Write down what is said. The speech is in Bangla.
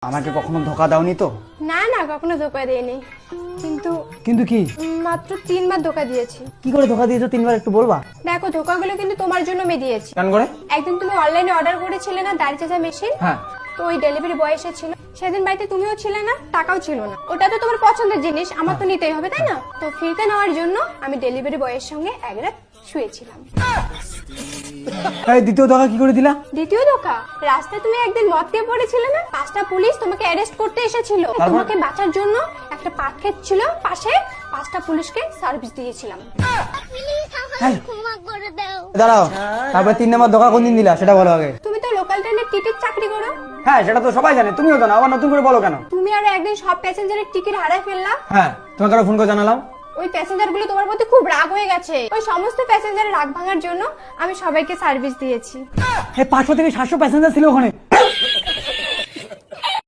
আমাকে কখনো ধোকা দাওনি তো? না না, কখনো ধোকা দেয়নি। কিন্তু কিন্তু কি? মাত্র 3বার ধোকা দিয়েছি। কি করে ধোকা দিয়েছো 3বার একটু বলবা? দেখো, ধোকাগুলো কিন্তু তোমার জন্য আমি দিয়েছি। কেন করে? একদিন তুমি অনলাইনে অর্ডার করেছিলে না দাড়ি চাচা মেশিন, হ্যাঁ। তো ওই ডেলিভারি বয় এসেছিল, সেদিন বাড়িতে তুমিও ছিলে না, টাকাও ছিল না। ওটা তো তোমার পছন্দের জিনিস, আমার তো নিতেই হবে তাই না? তো ফ্রিতে নেওয়ার জন্য আমি ডেলিভারি বয়ের সঙ্গে এক রাত শুয়েছিলাম। এই দ্বিতীয় ধোকা কি করে দিলা? দ্বিতীয় ধোকা, রাস্তায় তুমি একদিন মদ খেয়ে পড়েছিলে না, 5টা পুলিশ তোমাকে অ্যারেস্ট করতে এসেছিল। তোমাকে বাঁচার জন্য একটা পাট ক্ষেত ছিল পাশে, 5টা পুলিশকে সার্ভিস দিয়েছিলাম। দাঁড়াও, তারপরে 3 নম্বর ধোকা কোন দিন দিলা সেটা বলো আগে। তুমি তো লোকাল ট্রেনের টিকিট চাকরি করো। হ্যাঁ, সেটা তো সবাই জানে, তুমিও জানো, আবার নতুন করে বলো কেন? তুমি আরো একদিন সব প্যাসেঞ্জারের টিকিট হারায় ফেললা। হ্যাঁ, তোমাকে আরো ফোন করে জানালাম। ওই প্যাসেঞ্জার গুলো তোমার প্রতি খুব রাগ হয়ে গেছে। ওই সমস্ত প্যাসেঞ্জারের রাগ ভাঙার জন্য আমি সবাইকে সার্ভিস দিয়েছি। 500 থেকে 700 প্যাসেঞ্জার ছিল ওখানে।